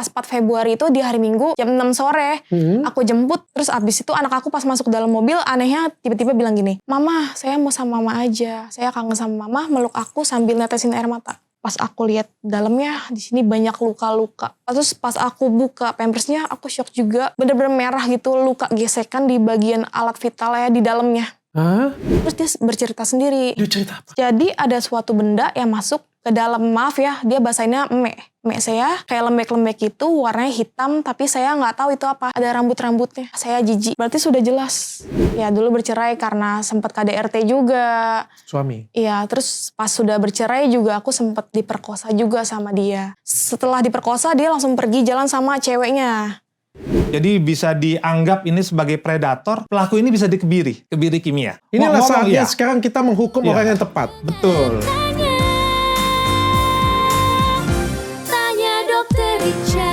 pas 4 Februari itu di hari Minggu jam 6 sore. Aku jemput, terus abis itu anak aku pas masuk dalam mobil anehnya tiba-tiba bilang gini, "Mama, saya mau sama mama aja. Saya kangen sama mama," meluk aku sambil netesin air mata. Pas aku lihat dalamnya di sini banyak luka-luka. Terus pas aku buka pampersnya aku shock juga. Bener-bener merah gitu, luka gesekan di bagian alat vital ya di dalamnya. Hah? Terus dia bercerita sendiri. Dia cerita apa? Jadi ada suatu benda yang masuk ke dalam, maaf ya, dia bahasainnya emek. Emek saya kayak lembek-lembek gitu, warnanya hitam, tapi saya nggak tahu itu apa. Ada rambut-rambutnya. Saya jijik. Berarti sudah jelas. Ya dulu bercerai karena sempat KDRT juga. Suami? Iya, terus pas sudah bercerai juga aku sempat diperkosa juga sama dia. Setelah diperkosa dia langsung pergi jalan sama ceweknya. Jadi bisa dianggap ini sebagai predator, pelaku ini bisa dikebiri, kebiri kimia. Inilah saatnya ya. sekarang kita menghukum orang yang tepat. Betul. Tanya Dokter Richard.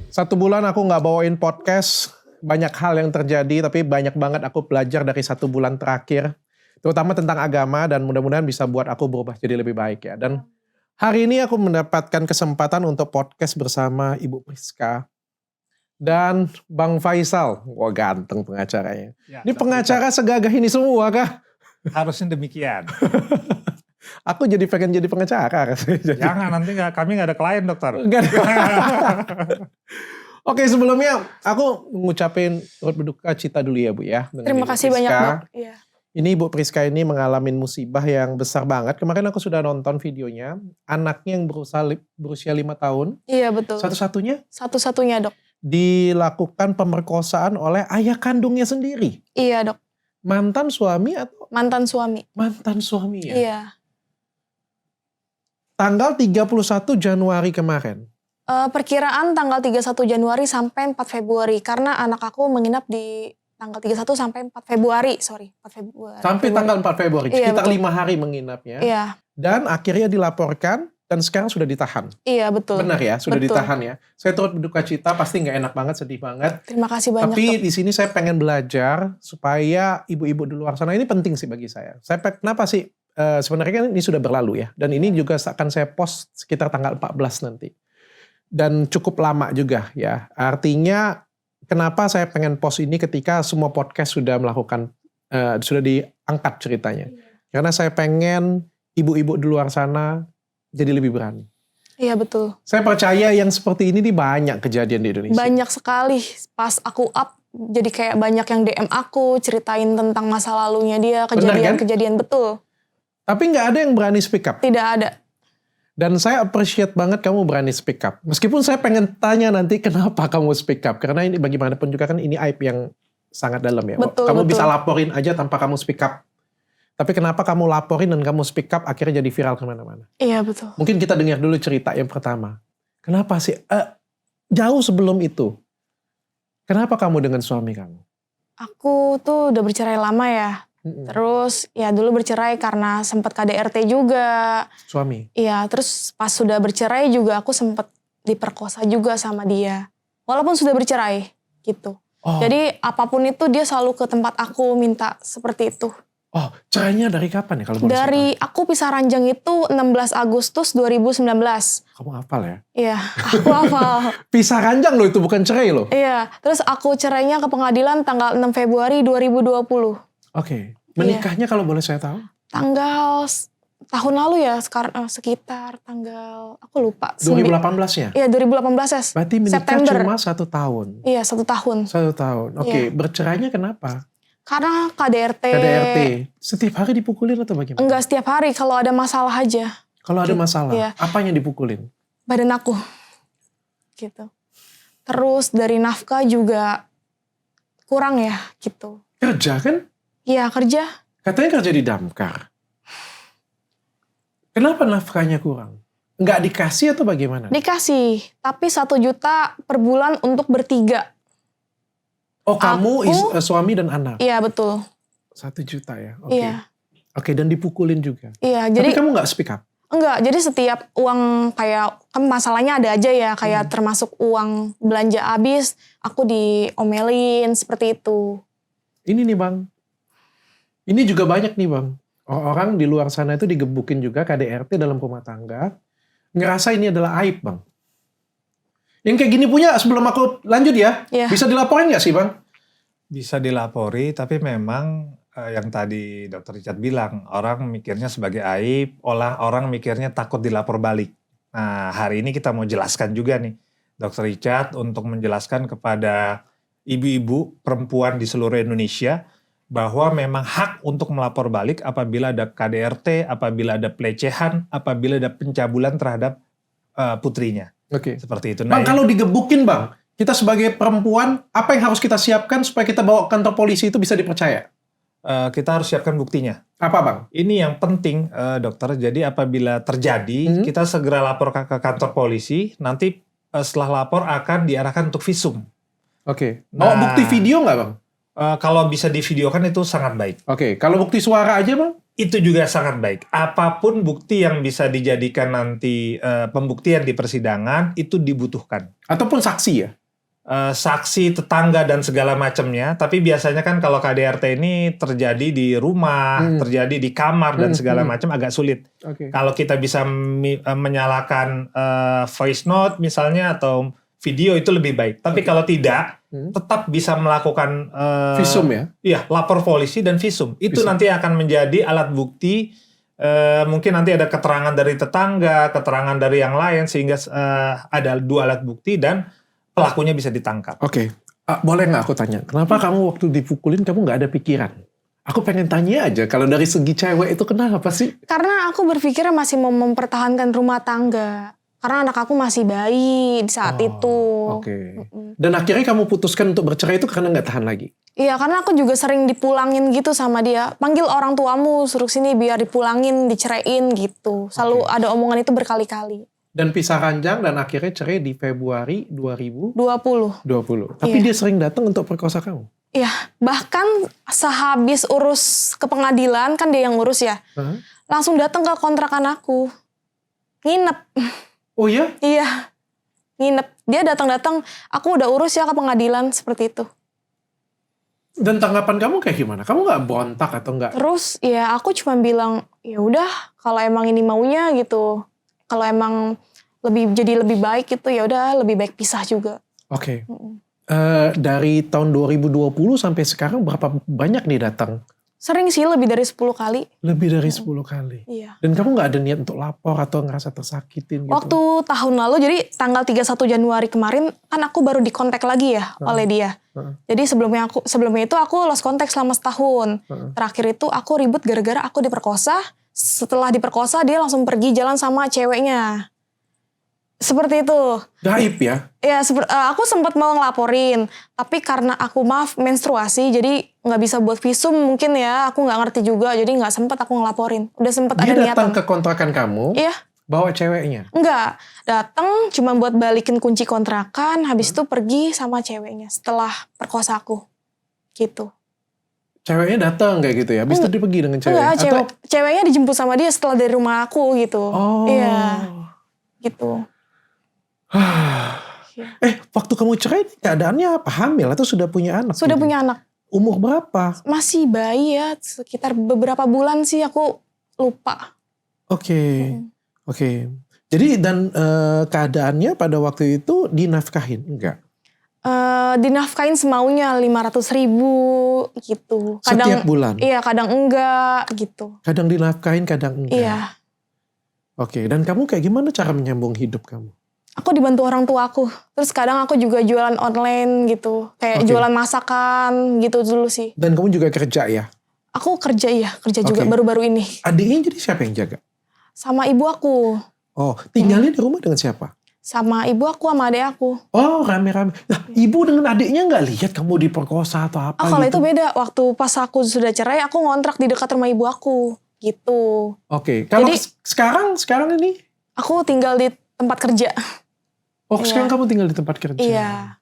1 bulan aku nggak bawain podcast, banyak hal yang terjadi, tapi banyak banget aku belajar dari 1 bulan terakhir, terutama tentang agama, dan mudah-mudahan bisa buat aku berubah jadi lebih baik ya. Dan hari ini aku mendapatkan kesempatan untuk podcast bersama Ibu Priska dan Bang Faisal. Wah, ganteng pengacaranya. Ya, Ini pengacara segagah ini semua kah? Harusnya demikian. Aku jadi pengen jadi pengacara. Jangan, nanti kami nggak ada klien, dokter. Oke, sebelumnya aku ngucapin turut berduka cita dulu ya Bu ya. Terima kasih banyak, Dok. Iya. Ini Ibu Priska ini mengalami musibah yang besar banget. Kemarin aku sudah nonton videonya. Anaknya yang berusia 5 tahun. Iya, betul. Satu-satunya? Satu-satunya, Dok. Dilakukan pemerkosaan oleh ayah kandungnya sendiri. Iya, Dok. Mantan suami atau? Mantan suami. Mantan suami ya? Iya. Tanggal 31 Januari kemarin. Perkiraan tanggal 31 Januari sampai 4 Februari. Karena anak aku menginap di tanggal 31 sampai 4 Februari. Sorry, 4 Februari. Sampai tanggal 4 Februari. Iya, Sekitar betul. 5 hari menginapnya. Iya. Dan akhirnya dilaporkan dan sekarang sudah ditahan. Iya, betul. Benar ya, sudah Betul. ditahan ya. Saya turut berduka cita, pasti nggak enak banget, sedih banget. Terima kasih banyak, Tapi Dok. di sini saya pengen belajar supaya ibu-ibu di luar sana, ini penting sih bagi saya. Kenapa sih? Sebenarnya kan ini sudah berlalu ya. Dan ini juga akan saya post sekitar tanggal 14 nanti. Dan cukup lama juga ya. Artinya kenapa saya pengen post ini ketika semua podcast sudah melakukan, sudah diangkat ceritanya. Karena saya pengen ibu-ibu di luar sana jadi lebih berani. Iya, betul. Saya percaya yang seperti ini banyak kejadian di Indonesia. Banyak sekali. Pas aku up, jadi kayak banyak yang DM aku, ceritain tentang masa lalunya dia, kejadian-kejadian, betul. Tapi nggak ada yang berani speak up. Tidak ada. Dan saya appreciate banget kamu berani speak up. Meskipun saya pengen tanya nanti kenapa kamu speak up. Karena ini bagaimanapun juga kan ini aib yang sangat dalam ya. Betul, kamu betul. bisa laporin aja tanpa kamu speak up. Tapi kenapa kamu laporin dan kamu speak up akhirnya jadi viral kemana-mana. Iya, betul. Mungkin kita dengar dulu cerita yang pertama. Kenapa sih? Jauh sebelum itu. Kenapa kamu dengan suami kamu? Aku tuh udah bercerai lama ya. Terus ya dulu bercerai karena sempat KDRT juga. Suami? Iya, terus pas sudah bercerai juga aku sempat diperkosa juga sama dia. Walaupun sudah bercerai gitu. Oh. Jadi apapun itu dia selalu ke tempat aku minta seperti itu. Oh, cerainya dari kapan ya kalau boleh saya Dari aku pisah ranjang itu 16 Agustus 2019. tahu? Kamu hafal ya? Iya, aku hafal. Pisah ranjang loh itu, bukan cerai loh. Iya, terus aku cerainya ke pengadilan tanggal 6 Februari 2020. Oke. Menikahnya kalau boleh saya tahu? Tanggal tahun lalu ya, sekarang sekitar tanggal aku lupa. 2018 ya? Iya, 2018 ya. Berarti menikah September. cuma 1 tahun. Iya, 1 tahun. 1 tahun. Oke, Iya. bercerainya kenapa? Karena KDRT. KDRT. Setiap hari dipukulin atau bagaimana? Enggak setiap hari, kalau ada masalah aja. Kalau ada masalah, Iya. apanya dipukulin? Badan aku. Gitu. Terus dari nafkah juga kurang ya, gitu. Kerja kan? Iya, kerja. Katanya kerja di damkar. Kenapa nafkahnya kurang? Nggak dikasih atau bagaimana? Dikasih, tapi 1 juta per bulan untuk bertiga. Oh, kamu Aku- suami dan anak? Iya, betul. 1 juta ya? Oke. Iya. Oke, dan dipukulin juga? Iya, Tapi jadi kamu nggak speak up? enggak, jadi setiap uang kayak, kan masalahnya ada aja ya, kayak termasuk uang belanja habis, aku diomelin seperti itu. Ini nih Bang. Ini juga banyak nih Bang. Orang di luar sana itu digebukin juga KDRT dalam rumah tangga. Ngerasa ini adalah aib, Bang. Yang kayak gini punya, sebelum aku lanjut ya, Iya. bisa dilaporin nggak sih, Bang? Bisa dilapori, tapi memang yang tadi Dr. Richard bilang, orang mikirnya sebagai aib, orang mikirnya takut dilapor balik. Nah, hari ini kita mau jelaskan juga nih, Dr. Richard, untuk menjelaskan kepada ibu-ibu perempuan di seluruh Indonesia, bahwa memang hak untuk melapor balik apabila ada KDRT, apabila ada pelecehan, apabila ada pencabulan terhadap putrinya. Oke. Seperti itu. Bang, kalau digebukin, Bang, kita sebagai perempuan, apa yang harus kita siapkan supaya kita bawa ke kantor polisi itu bisa dipercaya? kita harus siapkan buktinya. Apa, Bang? Ini yang penting, dokter. Jadi apabila terjadi, kita segera lapor ke kantor polisi. Nanti setelah lapor akan diarahkan untuk visum. Oke. Bawa bukti video nggak, Bang? Kalau bisa divideokan itu sangat baik. Oke. Kalau bukti suara aja, Bang? Itu juga sangat baik. Apapun bukti yang bisa dijadikan nanti pembuktian di persidangan, itu dibutuhkan. Ataupun saksi ya? Saksi, tetangga, dan segala macamnya. Tapi biasanya kan kalau KDRT ini terjadi di rumah, terjadi di kamar, dan segala macam agak sulit. Oke. Kalau kita bisa menyalakan voice note misalnya, atau video, itu lebih baik. Tapi kalau tidak, tetap bisa melakukan Visum ya? Iya, lapor polisi dan visum. Itu Visum. nanti akan menjadi alat bukti. Mungkin nanti ada keterangan dari tetangga, keterangan dari yang lain, sehingga ada 2 alat bukti dan pelakunya bisa ditangkap. Oke. Boleh nggak aku tanya? Kenapa kamu waktu dipukulin kamu nggak ada pikiran? Aku pengen tanya aja, kalau dari segi cewek itu kenapa sih? Karena aku berpikirnya masih mau mempertahankan rumah tangga. Karena anak aku masih bayi di saat itu. Oke. Dan akhirnya kamu putuskan untuk bercerai itu karena nggak tahan lagi? Iya, karena aku juga sering dipulangin gitu sama dia. Panggil orang tuamu, suruh sini biar dipulangin, diceraiin gitu. Selalu ada omongan itu berkali-kali. Dan pisah ranjang dan akhirnya cerai di Februari 2020. 20. Tapi Iya. dia sering datang untuk perkosa kamu? Iya, bahkan sehabis urus ke pengadilan, kan dia yang ngurus ya. Langsung datang ke kontrakan aku. Nginep. Oh ya? Iya, nginep. Dia datang-datang, aku udah urus ya ke pengadilan, seperti itu. Dan tanggapan kamu kayak gimana? Kamu nggak bontak atau nggak? Terus ya aku cuma bilang, ya udah kalau emang ini maunya gitu. Kalau emang jadi lebih baik gitu, ya udah lebih baik pisah juga. Oke. Dari tahun 2020 sampai sekarang berapa banyak nih datang? Sering sih, lebih dari 10 kali. Lebih dari 10 kali. Iya. Dan kamu nggak ada niat untuk lapor atau ngerasa tersakitin gitu? Waktu tahun lalu, jadi tanggal 31 Januari kemarin, kan aku baru dikontak lagi ya oleh dia. Jadi sebelumnya itu aku lost contact selama setahun. Terakhir itu aku ribut gara-gara aku diperkosa. Setelah diperkosa dia langsung pergi jalan sama ceweknya. Seperti itu. Gaib ya? Ya, aku sempat mau ngelaporin, tapi karena aku menstruasi, jadi nggak bisa buat visum mungkin ya, aku nggak ngerti juga, jadi nggak sempat aku ngelaporin. Udah sempat ada Dia niatan. datang ke kontrakan kamu, Iya, bawa ceweknya? enggak. Datang cuma buat balikin kunci kontrakan, habis itu pergi sama ceweknya setelah perkosa aku. Gitu. Ceweknya datang kayak gitu ya? Habis itu dia pergi dengan cewek? Enggak, ceweknya dijemput sama dia setelah dari rumah aku gitu. Oh. Iya, gitu. Waktu kamu cerai keadaannya apa? Hamil atau sudah punya anak? Sudah punya anak. Umur berapa? Masih bayi ya, sekitar beberapa bulan sih, aku lupa. Oke. Jadi dan keadaannya pada waktu itu dinafkahin? Enggak? Dinafkahin semaunya 500.000 gitu. Setiap bulan? Iya, kadang enggak gitu. Kadang dinafkahin, kadang enggak? Iya. Oke, dan kamu kayak gimana cara menyambung hidup kamu? Aku dibantu orang tua aku. Terus kadang aku juga jualan online gitu. Kayak jualan masakan gitu dulu sih. Dan kamu juga kerja ya? Aku kerja juga baru-baru ini. Adiknya jadi siapa yang jaga? Sama ibu aku. Oh, tinggalnya di rumah dengan siapa? Sama ibu aku sama adik aku. Oh, rame-rame. Nah, ibu dengan adiknya nggak lihat kamu diperkosa atau apa Kalau gitu? itu beda. Waktu pas aku sudah cerai, aku ngontrak di dekat rumah ibu aku. Gitu. Oke, kalau Jadi- sekarang ini? Aku tinggal di tempat kerja. Oh, sekarang kamu tinggal di tempat kerja? Iya.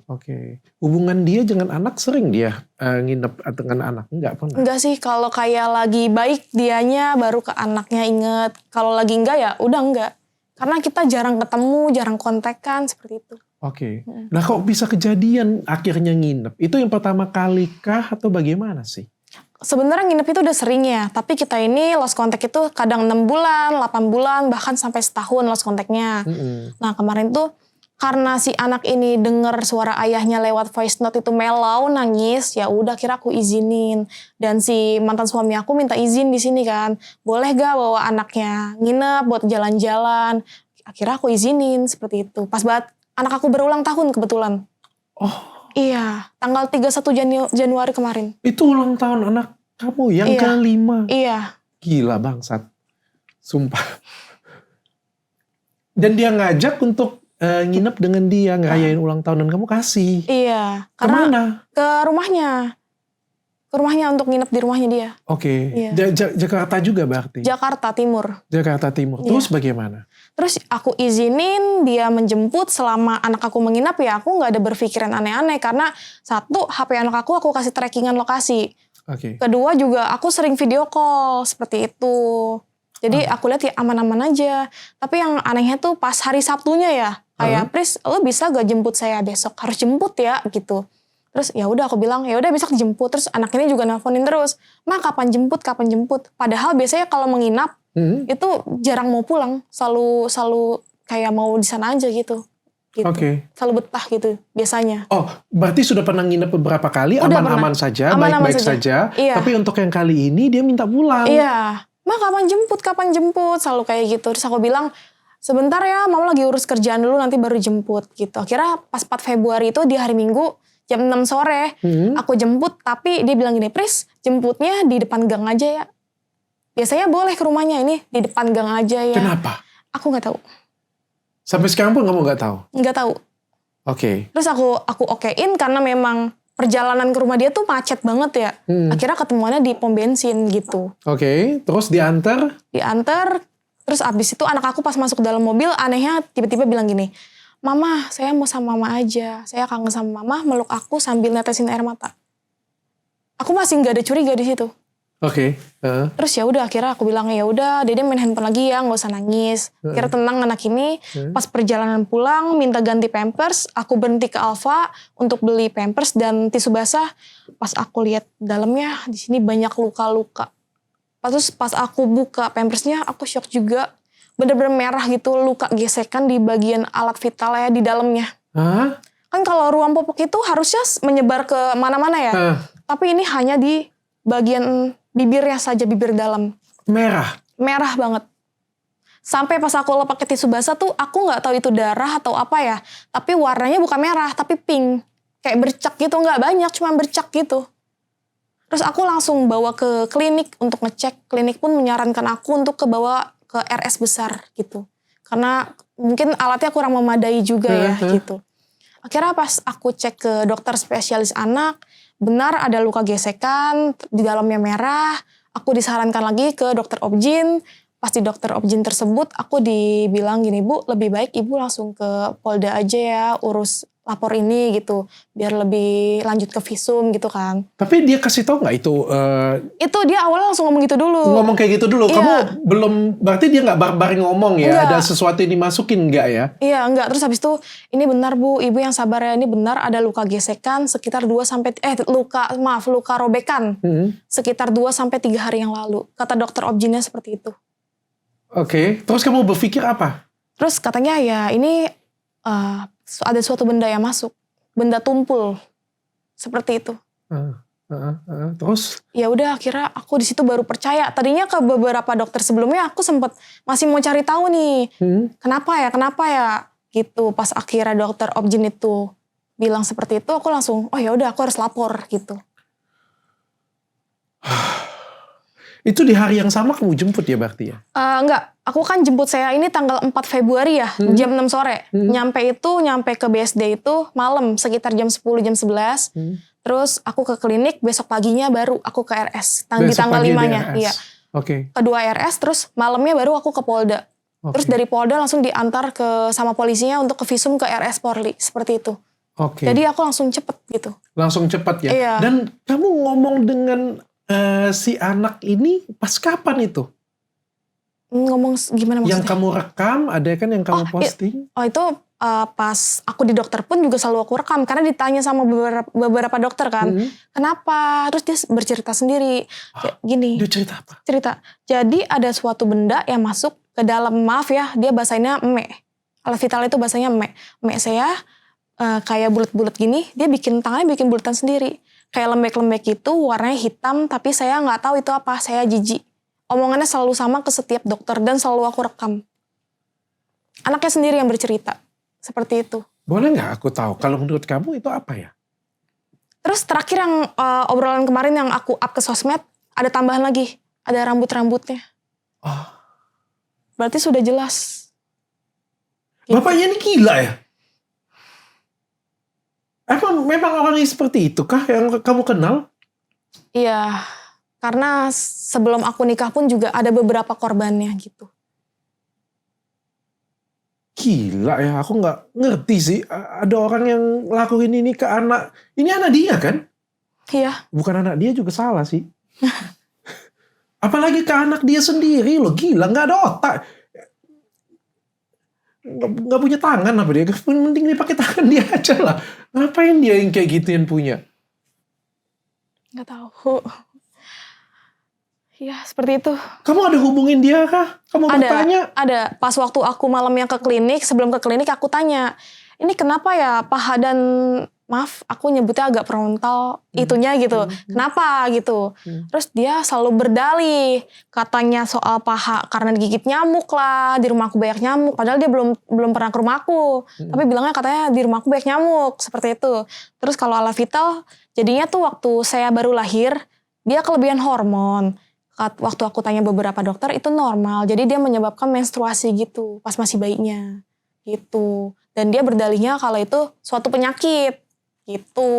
Oke. Hubungan dia dengan anak sering dia nginep dengan anak? Enggak pernah? Enggak sih, kalau kayak lagi baik dianya baru ke anaknya inget. Kalau lagi enggak ya udah enggak. Karena kita jarang ketemu, jarang kontekan seperti itu. Oke. Nah, kok bisa kejadian akhirnya nginep? Itu yang pertama kali kah atau bagaimana sih? sebenarnya nginep itu udah sering ya, tapi kita ini lost contact itu kadang 6 bulan, 8 bulan, bahkan sampai setahun lost contactnya. Nah kemarin tuh karena si anak ini dengar suara ayahnya lewat voice note itu melau nangis, ya udah kira aku izinin. Dan si mantan suami aku minta izin di sini kan, boleh gak bawa anaknya nginep buat jalan-jalan. Akhirnya aku izinin seperti itu. Pas banget anak aku berulang tahun kebetulan. Oh. Iya, tanggal 31 Januari kemarin. Itu ulang tahun anak kamu yang Iya. kelima. Iya. Gila bangsat. Sumpah. Dan dia ngajak untuk nginep dengan dia, ngerayain ulang tahun dan kamu kasih. Iya, karena Kemana? ke rumahnya. Ke rumahnya untuk nginep di rumahnya dia. Oke. Iya. Jakarta juga berarti? Jakarta Timur. Jakarta Timur. Iya. Terus bagaimana? Terus aku izinin dia menjemput selama anak aku menginap, ya aku nggak ada berpikiran aneh-aneh. Karena satu, HP anak aku kasih trackingan lokasi. Oke. Kedua juga aku sering video call seperti itu. Jadi aku lihat ya aman-aman aja. Tapi yang anehnya tuh pas hari Sabtunya ya. Kayak, Pris, lo bisa gak jemput saya besok? Harus jemput ya gitu. Terus ya udah aku bilang, ya udah besok jemput. Terus anak ini juga nelfonin terus, "Ma, kapan jemput? Kapan jemput?" Padahal biasanya kalau menginap itu jarang mau pulang, selalu kayak mau di sana aja gitu. Oke. Selalu betah gitu biasanya. Oh, berarti sudah pernah nginep beberapa kali, Udah aman-aman pernah. saja, Aman-aman baik-baik saja. Iya. Tapi untuk yang kali ini dia minta pulang. Iya, "Ma, kapan jemput? Kapan jemput?" Selalu kayak gitu. Terus aku bilang, "Sebentar ya, Mama lagi urus kerjaan dulu, nanti baru jemput." Gitu. Akhirnya pas 4 Februari itu di hari Minggu jam 6 sore aku jemput, tapi dia bilang gini, "Pris, jemputnya di depan gang aja ya." Biasanya boleh ke rumahnya, ini di depan gang aja ya. Kenapa? Aku nggak tahu. Sampai sekarang pun kamu nggak tahu? Nggak tahu. Oke. Terus aku okein karena memang perjalanan ke rumah dia tuh macet banget ya. Akhirnya ketemuannya di pom bensin gitu. Oke. Terus diantar? Diantar, terus abis itu anak aku pas masuk ke dalam mobil anehnya tiba-tiba bilang gini, "Mama, saya mau sama Mama aja. Saya kangen sama Mama, meluk aku sambil netesin air mata." Aku masih nggak ada curiga di situ. Oke. Terus ya udah akhirnya aku bilang, "Ya udah, Dede main handphone lagi ya, nggak usah nangis." Akhirnya tenang anak ini. Pas perjalanan pulang minta ganti pampers, aku berhenti ke Alfa untuk beli pampers dan tisu basah. Pas aku lihat dalamnya di sini banyak luka-luka. Terus pas aku buka pampersnya, aku shock juga. Bener-bener merah gitu, luka gesekan di bagian alat vital ya di dalamnya. Hah? Kan kalau ruang popok itu harusnya menyebar ke mana-mana ya. Tapi ini hanya di bagian bibirnya saja, bibir dalam. Merah? Merah banget. Sampai pas aku lepas ke tisu basah tuh, aku nggak tahu itu darah atau apa ya. Tapi warnanya bukan merah, tapi pink. Kayak bercak gitu, nggak banyak, cuma bercak gitu. Terus aku langsung bawa ke klinik untuk ngecek. Klinik pun menyarankan aku untuk bawa ke RS besar gitu. Karena mungkin alatnya kurang memadai juga ya gitu. Akhirnya pas aku cek ke dokter spesialis anak, benar ada luka gesekan, di dalamnya merah. Aku disarankan lagi ke dokter Objin. Pas di dokter Objin tersebut, aku dibilang gini, "Bu, lebih baik Ibu langsung ke Polda aja ya, urus lapor ini gitu. Biar lebih lanjut ke visum gitu kan." Tapi dia kasih tahu nggak itu? Itu dia awalnya langsung ngomong gitu dulu. Ngomong kayak gitu dulu. Iya. Kamu belum, berarti dia nggak barbar ngomong ya? Enggak. Ada sesuatu yang dimasukin nggak ya? Iya, enggak. Terus habis itu, "Ini benar Bu, Ibu yang sabar ya. Ini benar ada luka gesekan sekitar luka robekan. Sekitar 2-3 hari yang lalu." Kata dokter Objinnya seperti itu. Oke. Terus kamu berpikir apa? Terus katanya ya ini ada suatu benda yang masuk. Benda tumpul. Seperti itu. Terus? Ya udah akhirnya aku di situ baru percaya. Tadinya ke beberapa dokter sebelumnya aku sempet masih mau cari tahu nih. Kenapa ya? Gitu. Pas akhirnya dokter Objin itu bilang seperti itu, aku langsung, oh ya udah aku harus lapor gitu. Itu di hari yang sama kamu jemput ya berarti ya? Enggak, aku kan jemput saya ini tanggal 4 Februari ya, jam 6 sore. Nyampe ke BSD itu malam, sekitar jam 10, jam 11. Terus aku ke klinik, besok paginya baru aku ke RS. Di tanggal 5-nya. Iya. Oke. Kedua RS, terus malamnya baru aku ke Polda. Terus dari Polda langsung diantar sama polisinya untuk ke visum ke RS Polri, seperti itu. Oke. Jadi aku langsung cepet gitu. Langsung cepat ya? Iya. Dan kamu ngomong dengan si anak ini pas kapan itu? Ngomong gimana maksudnya? Yang kamu rekam, ada kan yang kamu posting? Oh itu pas aku di dokter pun juga selalu aku rekam. Karena ditanya sama beberapa dokter kan. Kenapa? Terus dia bercerita sendiri. Kayak gini. Dia cerita apa? Cerita. Jadi ada suatu benda yang masuk ke dalam, maaf ya, dia bahasanya emek. Kalau vital itu bahasanya emek. Emek saya kayak bulat-bulat gini, dia tangannya bikin bulatan sendiri. Kayak lembek-lembek gitu, warnanya hitam, tapi saya nggak tahu itu apa, saya jijik. Omongannya selalu sama ke setiap dokter dan selalu aku rekam. Anaknya sendiri yang bercerita, seperti itu. Boleh nggak aku tahu, kalau menurut kamu itu apa ya? Terus terakhir yang obrolan kemarin yang aku up ke sosmed, ada tambahan lagi, ada rambut-rambutnya. Oh. Berarti sudah jelas. Bapaknya ini gila ya? Apa memang orangnya seperti itu kah yang kamu kenal? Iya, karena sebelum aku nikah pun juga ada beberapa korbannya gitu. Gila ya, aku nggak ngerti sih. Ada orang yang lakuin ini ke anak. Ini anak dia kan? Iya. Bukan anak dia juga salah sih. Apalagi ke anak dia sendiri loh, gila, nggak ada otak. Nggak punya tangan apa dia? Mending dia pakai tangan dia aja lah. Ngapain dia yang kayak gitu yang punya? Nggak tahu. Ya seperti itu. Kamu ada hubungin dia kah? Kamu bertanya? Ada. Pas waktu aku malamnya ke klinik, sebelum ke klinik aku tanya, ini kenapa ya paha dan, maaf aku nyebutnya agak frontal itunya gitu. Kenapa gitu. Terus dia selalu berdalih. Katanya soal paha karena digigit nyamuk lah. Di rumah aku banyak nyamuk. Padahal dia belum pernah ke rumah aku. Tapi bilangnya katanya di rumah aku banyak nyamuk. Seperti itu. Terus kalau ala vital, jadinya tuh waktu saya baru lahir, dia kelebihan hormon. Waktu aku tanya beberapa dokter itu normal. Jadi dia menyebabkan menstruasi gitu. Pas masih bayinya. Gitu. Dan dia berdalihnya kalau itu suatu penyakit. Gitu.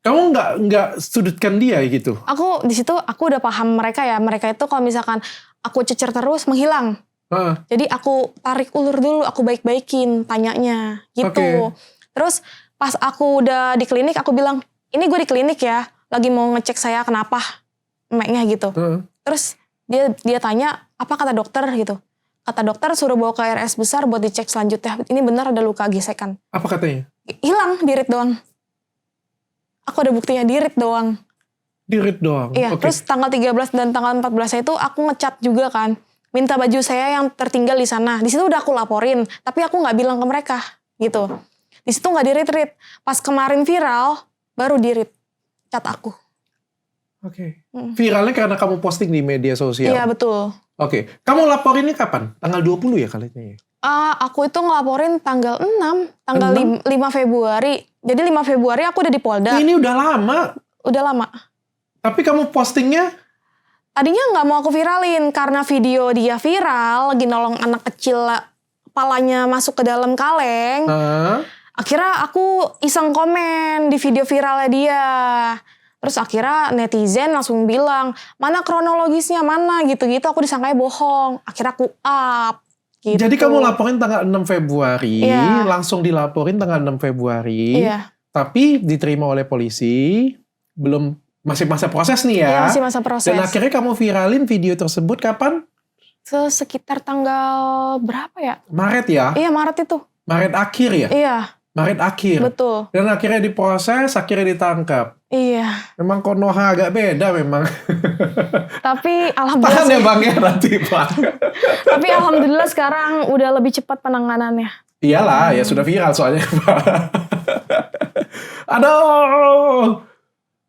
Kamu nggak sudutkan dia gitu? Aku di situ aku udah paham mereka ya. Mereka itu kalau misalkan aku cecer terus menghilang. Jadi aku tarik ulur dulu, aku baik-baikin tanyanya gitu. Terus pas aku udah di klinik aku bilang, ini gue di klinik ya, lagi mau ngecek saya kenapa emeknya gitu. Terus dia tanya, apa kata dokter gitu. Kata dokter suruh bawa ke RS besar buat dicek selanjutnya. Ini benar ada luka gesekan. Apa katanya? Hilang, dirit doang. Aku ada buktinya, dirit doang. Dirit doang? Iya, terus tanggal 13 dan tanggal 14 itu aku ngecat juga kan. Minta baju saya yang tertinggal di sana. Di situ udah aku laporin, tapi aku nggak bilang ke mereka gitu. Di situ nggak dirit-rit. Pas kemarin viral, baru dirit cat aku. Viralnya karena kamu posting di media sosial? Iya, betul. Kamu laporinnya kapan? Tanggal 20 ya kalinya? Aku itu ngelaporin tanggal 6, tanggal 5 Februari. Jadi 5 Februari aku udah di Polda. Ini udah lama. Udah lama. Tapi kamu postingnya? Tadinya nggak mau aku viralin karena video dia viral, lagi nolong anak kecil, kepalanya masuk ke dalam kaleng. Akhirnya aku iseng komen di video viralnya dia. Terus akhirnya netizen langsung bilang, mana kronologisnya, mana gitu-gitu. Aku disangkanya bohong. Akhirnya aku up. Gitu. Jadi kamu laporin tanggal 6 Februari, langsung dilaporin tanggal 6 Februari. Tapi diterima oleh polisi, masih masa proses nih ya. Iya, masih masa proses. Dan akhirnya kamu viralin video tersebut kapan? Sekitar tanggal berapa ya? Maret ya? Iya, Maret itu. Maret akhir ya? Iya. Maret akhir. Betul. Dan akhirnya diproses, akhirnya ditangkap. Iya. Memang Konoha agak beda memang. Tapi alhamdulillah. Tahan ya Bang ya nanti Pak. Tapi alhamdulillah sekarang udah lebih cepat penanganannya. Iyalah, ya sudah viral soalnya Pak. Aduh.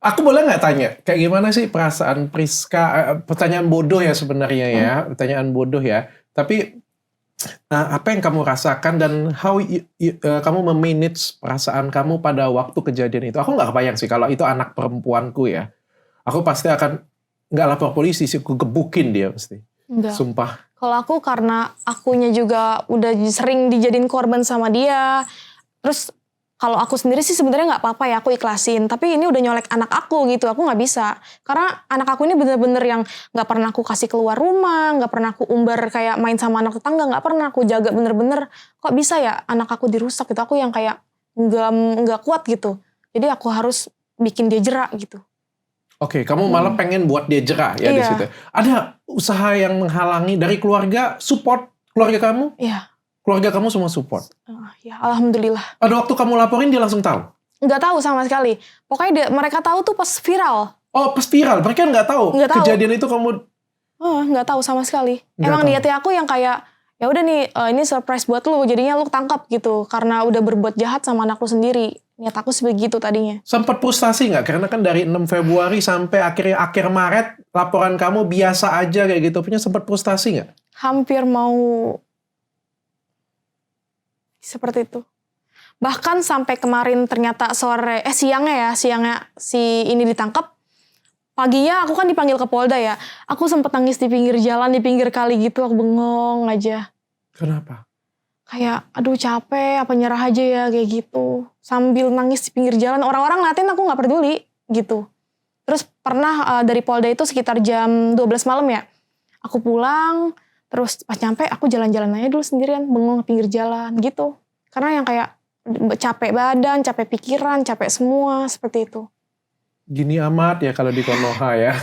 Aku boleh nggak tanya, kayak gimana sih perasaan Priska? Pertanyaan bodoh ya sebenarnya ya, pertanyaan bodoh ya. Tapi apa yang kamu rasakan dan how kamu memanage perasaan kamu pada waktu kejadian itu? Aku nggak kebayang sih kalau itu anak perempuanku ya. Aku pasti akan nggak lapor polisi sih, aku gebukin dia pasti. Enggak. Sumpah. Kalau aku karena akunya juga udah sering dijadiin korban sama dia. Terus kalau aku sendiri sih sebenarnya nggak apa-apa ya, aku ikhlasin. Tapi ini udah nyolek anak aku gitu, aku nggak bisa. Karena anak aku ini bener-bener yang nggak pernah aku kasih keluar rumah, nggak pernah aku umbar kayak main sama anak tetangga, nggak pernah aku jaga bener-bener. Kok bisa ya anak aku dirusak gitu? Aku yang kayak nggak kuat gitu. Jadi aku harus bikin dia jerak gitu. Oke, kamu malah pengen buat dia jerak ya di situ. usaha yang menghalangi dari keluarga support keluarga kamu? Iya. Keluarga kamu semua support. Ya alhamdulillah. Pada waktu kamu laporin dia langsung tahu? Nggak tahu sama sekali. Pokoknya mereka tahu tuh pas viral. Oh pas viral, mereka nggak tahu Nggak tahu. kejadian itu kamu... Nggak tahu sama sekali. Nggak Emang tahu. niatnya aku yang kayak ya udah nih ini surprise buat lu, jadinya lu tangkap gitu karena udah berbuat jahat sama anak lu sendiri. Niat aku sebegitu tadinya. Sempat frustasi nggak? Karena kan dari 6 Februari sampai akhir Maret laporan kamu biasa aja kayak gitu. Punya sempat frustasi nggak? Hampir mau seperti itu. Bahkan sampai kemarin ternyata siangnya si ini ditangkap. Paginya aku kan dipanggil ke Polda ya. Aku sempet nangis di pinggir jalan, di pinggir kali gitu. Aku bengong aja. Kenapa? Kayak aduh capek, apa nyerah aja ya kayak gitu. Sambil nangis di pinggir jalan. Orang-orang ngeliatin aku gak peduli gitu. Terus pernah dari Polda itu sekitar jam 12 malam ya. Aku pulang, terus pas nyampe aku jalan-jalan aja dulu sendirian. Bengong di pinggir jalan gitu. Karena yang kayak capek badan, capek pikiran, capek semua seperti itu. Gini amat ya kalau di Konoha ya.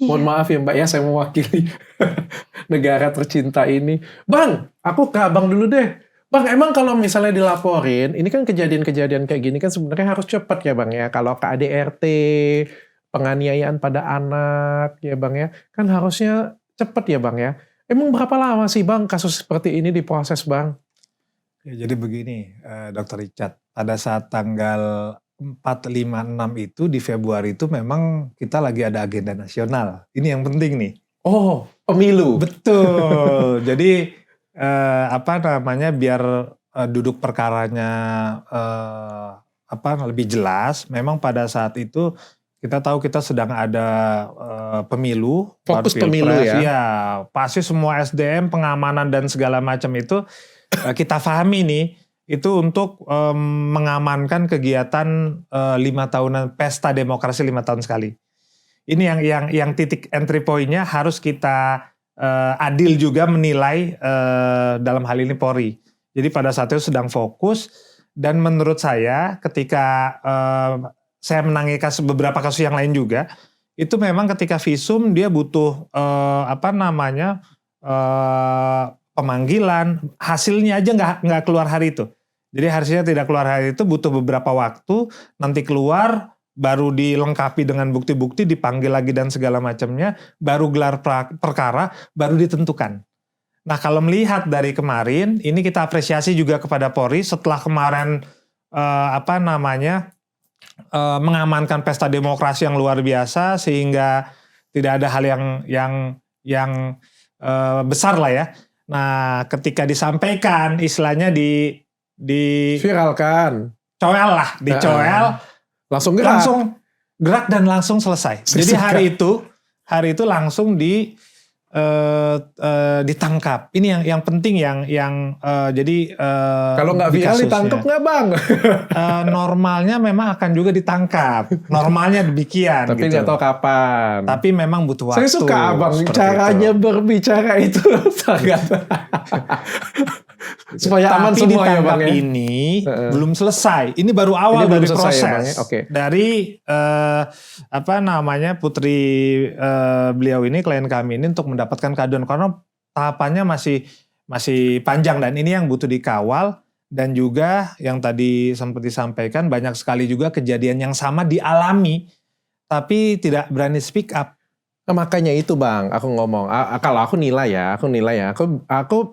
Mohon maaf ya Mbak ya, saya mewakili negara tercinta ini. Bang, aku ke abang dulu deh. Bang, emang kalau misalnya dilaporin, ini kan kejadian-kejadian kayak gini kan sebenarnya harus cepat ya Bang ya. Kalau KADRT, penganiayaan pada anak ya Bang ya, kan harusnya cepat ya Bang ya. Emang berapa lama sih Bang kasus seperti ini diproses Bang? Ya, jadi begini, Dr. Richard, pada saat tanggal 4, 5, 6 itu di Februari itu memang kita lagi ada agenda nasional. Ini yang penting nih. Oh, pemilu. Betul. Jadi biar duduk perkaranya lebih jelas. Memang pada saat itu kita tahu kita sedang ada pemilu. Fokus baru pemilu pilpres. ya. Ya, pasti semua SDM, pengamanan dan segala macam itu kita pahami nih. Itu untuk mengamankan kegiatan 5 tahunan pesta demokrasi 5 tahun sekali. Ini yang titik entry point-nya harus kita adil juga menilai dalam hal ini Polri. Jadi pada saat itu sedang fokus dan menurut saya ketika saya menangani beberapa kasus yang lain juga, itu memang ketika visum dia butuh pemanggilan, hasilnya aja nggak keluar hari itu. Jadi harusnya tidak keluar hari itu, butuh beberapa waktu, nanti keluar, baru dilengkapi dengan bukti-bukti, dipanggil lagi dan segala macamnya, baru gelar perkara, baru ditentukan. Nah kalau melihat dari kemarin, ini kita apresiasi juga kepada Polri setelah kemarin mengamankan pesta demokrasi yang luar biasa, sehingga tidak ada hal yang besar lah ya. Nah ketika disampaikan, istilahnya viralkan, coel lah, dicoel, langsung gerak dan langsung selesai. Jadi hari itu langsung ditangkap. Ini yang penting kalau nggak viral ditangkap nggak Bang? Normalnya memang akan juga ditangkap. Normalnya demikian. Tapi nggak tahu kapan. Tapi memang butuh waktu. Saya suka Abang caranya berbicara itu sangat. Supaya aman tapi semua ya Bang ya. Ini belum selesai. Ini baru awal dari proses. Ya, Bang, ya? Okay. Dari putri beliau ini, klien kami ini untuk mendapatkan keadilan karena tahapannya masih panjang dan ini yang butuh dikawal. Dan juga yang tadi sempat disampaikan banyak sekali juga kejadian yang sama dialami tapi tidak berani speak up. Nah, makanya itu Bang, aku ngomong, kalau aku nilai ya, aku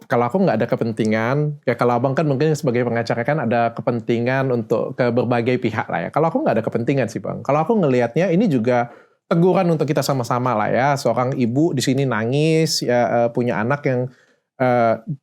kalau aku nggak ada kepentingan, ya kalau Abang kan mungkin sebagai pengacara kan ada kepentingan untuk ke berbagai pihak lah ya. Kalau aku nggak ada kepentingan sih Bang, kalau aku ngelihatnya ini juga teguran untuk kita sama-sama lah ya. Seorang ibu di sini nangis, ya punya anak yang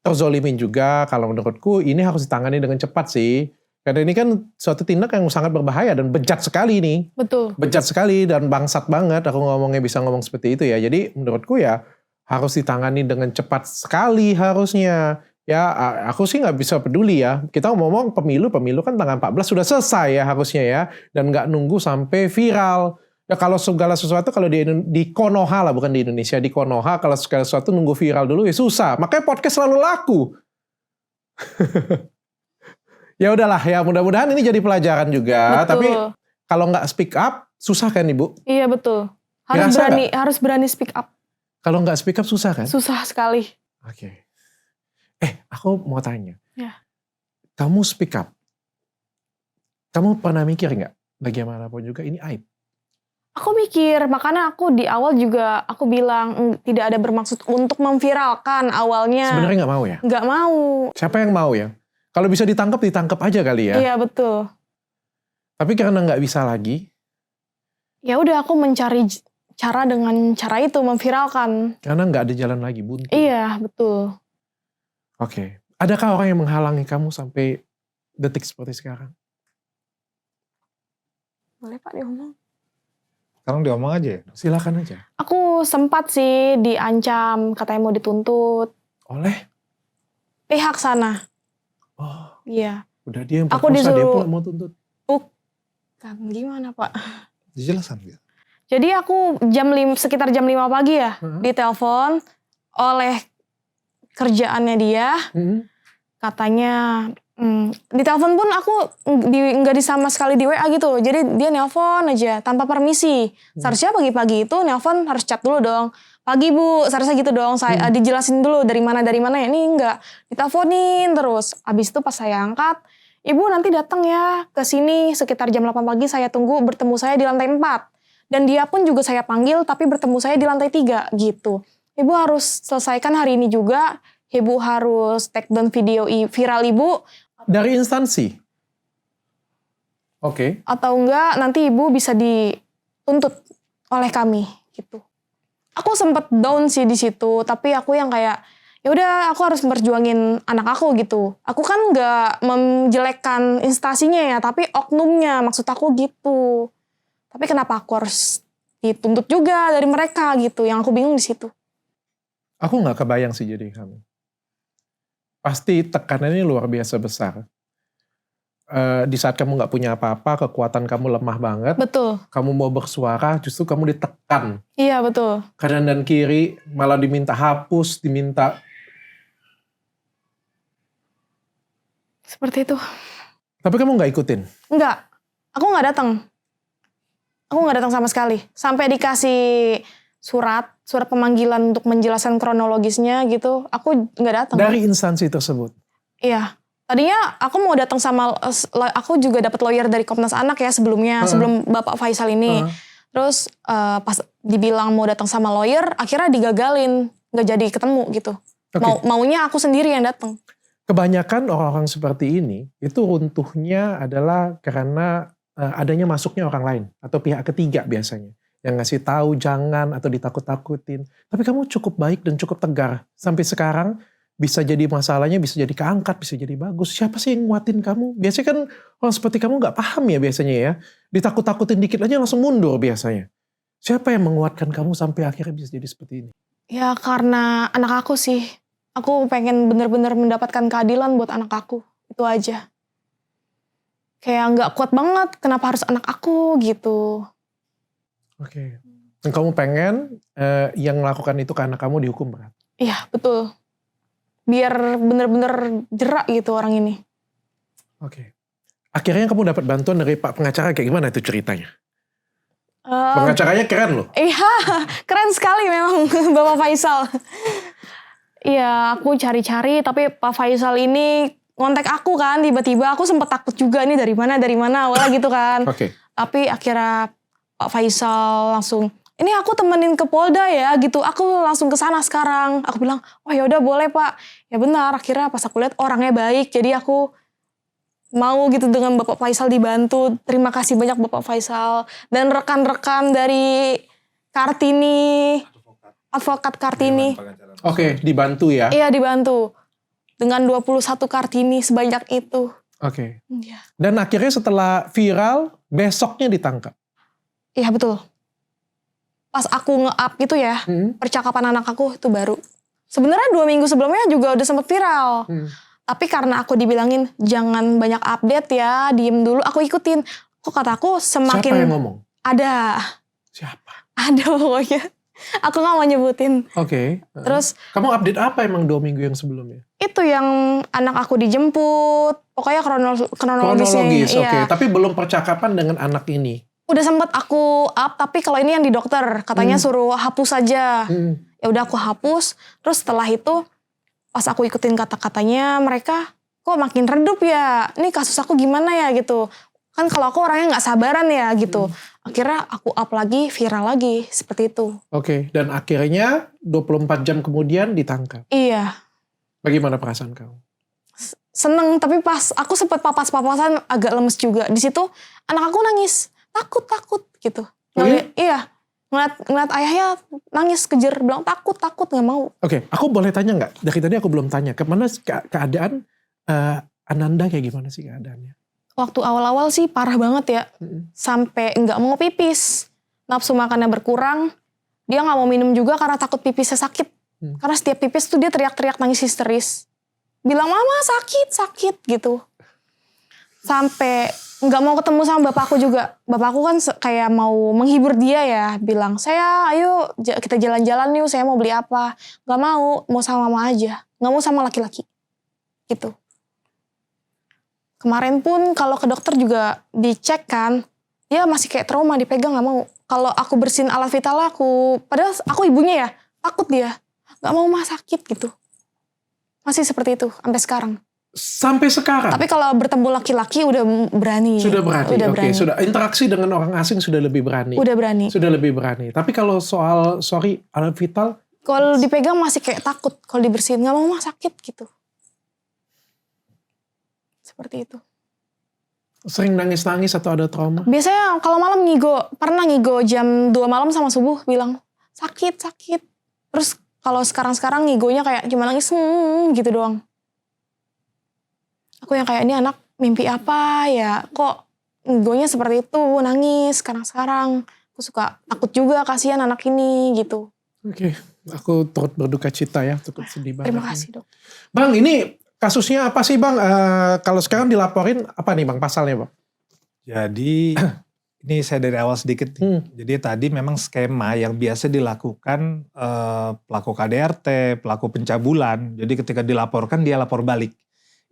terzolimin juga. Kalau menurutku ini harus ditangani dengan cepat sih. Karena ini kan suatu tindak yang sangat berbahaya dan bejat sekali nih. Betul. Bejat sekali dan bangsat banget. Aku ngomongnya bisa ngomong seperti itu ya. Jadi menurutku ya harus ditangani dengan cepat sekali harusnya. Ya aku sih nggak bisa peduli ya. Kita ngomong pemilu kan tanggal 14 sudah selesai ya harusnya ya. Dan nggak nunggu sampai viral. Ya kalau segala sesuatu kalau di Konoha lah, bukan di Indonesia, di Konoha kalau segala sesuatu nunggu viral dulu ya susah. Makanya podcast selalu laku. Ya udahlah ya, mudah-mudahan ini jadi pelajaran juga. Betul. Tapi kalau nggak speak up susah kan Ibu? Iya betul. Dirasa Harus berani speak up. Kalau nggak speak up susah kan? Susah sekali. Oke. Aku mau tanya. Ya. Kamu speak up. Kamu pernah mikir nggak? Bagaimanapun juga ini aib. Aku mikir, makanya aku di awal juga aku bilang tidak ada bermaksud untuk memviralkan awalnya. Sebenarnya nggak mau ya? Nggak mau. Siapa yang mau ya? Kalau bisa ditangkap aja kali ya. Iya betul. Tapi karena nggak bisa lagi, Ya udah aku mencari cara dengan cara itu memviralkan. karena nggak ada jalan lagi, buntu. Iya betul. Oke. Adakah orang yang menghalangi kamu sampai detik seperti sekarang? Boleh Pak diomong? Sekarang diomong aja ya. Silakan aja. Aku sempat sih diancam, katanya mau dituntut. Oleh? Pihak sana. Oh, Iya. udah dia yang Aku perkosa, dia disuruh- pula mau tuntut. Kan gimana Pak? Dijelasan gitu. Jadi aku sekitar jam 5 pagi ya, ditelepon oleh kerjaannya dia. Hmm. Katanya, ditelepon pun aku nggak sama sekali di WA gitu. Jadi dia nelpon aja tanpa permisi. Seharusnya pagi-pagi itu nelpon harus chat dulu dong. Pagi Bu, seharusnya gitu dong. Saya dijelasin dulu dari mana ya. Ini enggak, diteleponin terus. Abis itu pas saya angkat, Ibu nanti datang ya ke sini sekitar jam 8 pagi, saya tunggu bertemu saya di lantai 4. Dan dia pun juga saya panggil tapi bertemu saya di lantai 3 gitu. Ibu harus selesaikan hari ini juga. Ibu harus take down video viral Ibu. Dari instansi? Oke. Atau enggak nanti Ibu bisa dituntut oleh kami gitu. Aku sempet down sih di situ, tapi aku yang kayak ya udah aku harus memperjuangin anak aku gitu. Aku kan nggak menjelekkan instansinya ya, tapi oknumnya maksud aku gitu. Tapi kenapa aku harus dituntut juga dari mereka gitu? Yang aku bingung di situ. Aku nggak kebayang sih jadi kamu. Pasti tekanannya luar biasa besar. Di saat kamu nggak punya apa-apa, kekuatan kamu lemah banget. Betul. Kamu mau bersuara, justru kamu ditekan. Iya betul. Kanan dan kiri, malah diminta hapus, diminta... Seperti itu. Tapi kamu nggak ikutin? Enggak. Aku nggak datang. Aku nggak datang sama sekali. Sampai dikasih surat pemanggilan untuk menjelaskan kronologisnya gitu. Aku nggak datang. Dari instansi tersebut? Iya. Tadinya aku mau datang sama, aku juga dapat lawyer dari Komnas Anak ya sebelumnya, sebelum Bapak Faisal ini. Terus pas dibilang mau datang sama lawyer, akhirnya digagalin, nggak jadi ketemu gitu. Oke. Maunya aku sendiri yang datang. Kebanyakan orang-orang seperti ini, itu runtuhnya adalah karena adanya masuknya orang lain atau pihak ketiga biasanya. Yang ngasih tahu jangan atau ditakut-takutin. Tapi kamu cukup baik dan cukup tegar. Sampai sekarang bisa jadi masalahnya, bisa jadi keangkat, bisa jadi bagus. Siapa sih yang nguatin kamu? Biasanya kan orang seperti kamu gak paham ya biasanya ya. Ditakut-takutin dikit aja langsung mundur biasanya. Siapa yang menguatkan kamu sampai akhirnya bisa jadi seperti ini? Ya karena anak aku sih. Aku pengen bener-bener mendapatkan keadilan buat anak aku. Itu aja. Kayak gak kuat banget, kenapa harus anak aku gitu. Oke. Dan kamu pengen yang melakukan itu ke anak kamu dihukum berat? Iya betul. Biar bener-bener jerak gitu orang ini. Oke. Akhirnya kamu dapat bantuan dari Pak pengacara, kayak gimana itu ceritanya? Pengacaranya keren loh. Iya, keren sekali memang Bapak Faisal. Iya, aku cari-cari tapi Pak Faisal ini ngontek aku kan, tiba-tiba aku sempat takut juga nih dari mana awalnya gitu kan. Oke. Tapi akhirnya Pak Faisal langsung, ini aku temenin ke Polda ya gitu, aku langsung ke sana sekarang. Aku bilang, oh ya udah boleh Pak. Ya benar, akhirnya pas aku lihat orangnya baik, jadi aku mau gitu dengan Bapak Faisal dibantu. Terima kasih banyak Bapak Faisal dan rekan-rekan dari Kartini, advokat Kartini. Oke, dibantu ya. Iya dibantu dengan 21 Kartini sebanyak itu. Oke. Iya. Dan akhirnya setelah viral, besoknya ditangkap. Iya betul. Pas aku nge-up gitu ya, percakapan anak aku itu baru. Sebenarnya 2 minggu sebelumnya juga udah sempet viral. Tapi karena aku dibilangin jangan banyak update ya, diem dulu, aku ikutin. Kok kataku semakin... Siapa yang ngomong? Ada. Siapa? Ada pokoknya. Aku gak mau nyebutin. Oke. Terus kamu update apa emang 2 minggu yang sebelumnya? itu yang anak aku dijemput. Pokoknya kronologisnya. Kronologis, Iya. oke. Tapi belum percakapan dengan anak ini. Udah sempet aku up, tapi kalau ini yang di dokter katanya suruh hapus aja. Ya udah aku hapus. Terus setelah itu pas aku ikutin kata-katanya mereka, kok makin redup ya? Ini kasus aku gimana ya gitu. Kan kalau aku orangnya nggak sabaran ya gitu. Akhirnya aku up lagi, viral lagi seperti itu. Oke, dan akhirnya 24 jam kemudian ditangkap. Iya. Bagaimana perasaan kamu? Seneng, tapi pas aku sempet papas-papasan agak lemes juga. Di situ anak aku nangis, takut gitu. Oh iya? Iya, ngeliat ayahnya nangis kejer, bilang takut nggak mau. Oke, aku boleh tanya nggak? Dari tadi aku belum tanya. Kemana keadaan Ananda kayak gimana sih keadaannya? Waktu awal-awal sih parah banget ya, sampai nggak mau pipis, nafsu makannya berkurang, dia nggak mau minum juga karena takut pipisnya sakit. Karena setiap pipis tuh dia teriak-teriak nangis histeris, bilang mama sakit gitu. Sampai nggak mau ketemu sama bapakku juga. Bapakku kan kayak mau menghibur dia ya, bilang ayo kita jalan-jalan yuk, saya mau beli apa. Nggak mau sama mama aja, nggak mau sama laki-laki gitu. Kemarin pun kalau ke dokter juga dicek kan, dia masih kayak trauma, dipegang nggak mau. Kalau aku bersihin alat vital aku, padahal aku ibunya ya, takut dia, nggak mau mah sakit gitu. Masih seperti itu sampai sekarang. Sampai sekarang? Tapi kalau bertemu laki-laki udah berani. Sudah berani, Udah oke. berani. Sudah interaksi dengan orang asing sudah lebih berani. Udah berani. Sudah lebih berani. Tapi kalau soal, alat vital, Kalau dipegang masih kayak takut, kalau dibersihin nggak mau mah sakit gitu. Seperti itu. sering nangis-nangis atau ada trauma? Biasanya kalau malam pernah ngigo jam 2 malam sama subuh bilang sakit. Terus kalau sekarang ngigonya kayak cuma nangis gitu doang. Aku yang kayak ini anak mimpi apa ya, kok ngigonya seperti itu, nangis sekarang. Aku suka takut juga, kasihan anak ini gitu. Oke, aku turut berduka cita ya, cukup sedih banget. Terima kasih dok. Bang, ini kasusnya apa sih Bang? Kalau sekarang dilaporin apa nih Bang pasalnya Bang? Jadi ini saya dari awal sedikit nih. Jadi tadi memang skema yang biasa dilakukan pelaku KDRT, pelaku pencabulan. Jadi ketika dilaporkan dia lapor balik.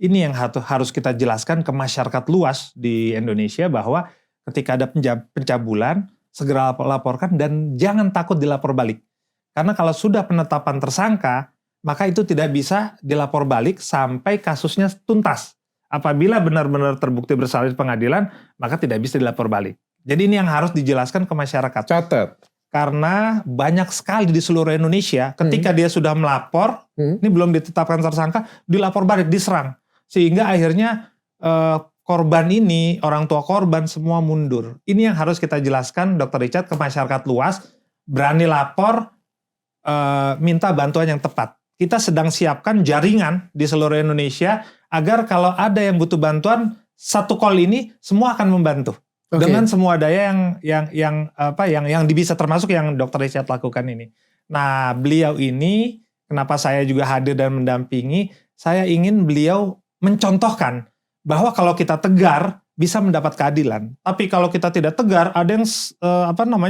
Ini yang harus kita jelaskan ke masyarakat luas di Indonesia bahwa ketika ada pencabulan segera laporkan dan jangan takut dilapor balik. Karena kalau sudah penetapan tersangka, maka itu tidak bisa dilapor balik sampai kasusnya tuntas. Apabila benar-benar terbukti bersalah di pengadilan, maka tidak bisa dilapor balik. Jadi ini yang harus dijelaskan ke masyarakat. Catat. Karena banyak sekali di seluruh Indonesia, ketika dia sudah melapor, ini belum ditetapkan tersangka, dilapor balik, diserang. Sehingga akhirnya korban ini, orang tua korban semua mundur. Ini yang harus kita jelaskan, Dr. Richard, ke masyarakat luas. Berani lapor, minta bantuan yang tepat. Kita sedang siapkan jaringan di seluruh Indonesia agar kalau ada yang butuh bantuan, satu call ini semua akan membantu. Okay. Dengan semua daya yang bisa termasuk yang Dr. Richard lakukan ini. Nah, beliau ini kenapa saya juga hadir dan mendampingi, saya ingin beliau mencontohkan bahwa kalau kita tegar bisa mendapat keadilan. Tapi kalau kita tidak tegar, ada yang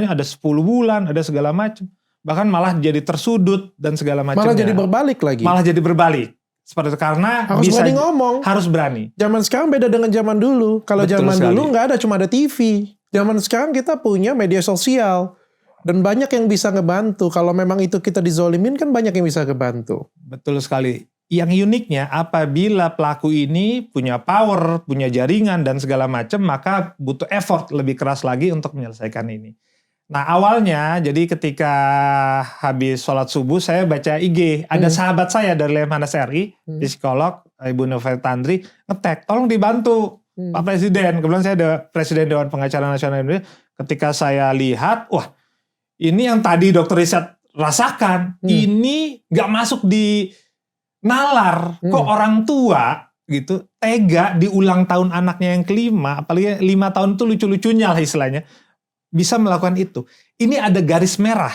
ada 10 bulan, ada segala macam. Bahkan malah jadi tersudut dan segala macamnya. Malah jadi berbalik lagi. Malah jadi berbalik. Seperti itu, karena harus bisa berani ngomong. Harus berani. Zaman sekarang beda dengan zaman dulu. Kalau zaman dulu nggak ada, cuma ada TV. Zaman sekarang kita punya media sosial. Dan banyak yang bisa ngebantu. Kalau memang itu kita dizolimin kan banyak yang bisa ngebantu. Betul sekali. Yang uniknya apabila pelaku ini punya power, punya jaringan dan segala macam, maka butuh effort lebih keras lagi untuk menyelesaikan ini. Nah awalnya, jadi ketika habis sholat subuh, saya baca IG. Ada sahabat saya dari Lemhanas RI, psikolog, Ibu Noveltandri, nge-tag, tolong dibantu Pak Presiden. Kebetulan saya ada Presiden Dewan Pengacara Nasional Indonesia. Ketika saya lihat, wah ini yang tadi Dr. Richard rasakan, ini gak masuk di nalar. Kok orang tua gitu, tega di ulang tahun anaknya yang kelima, apalagi 5 tahun itu lucu-lucunya lah istilahnya, bisa melakukan itu. Ini ada garis merah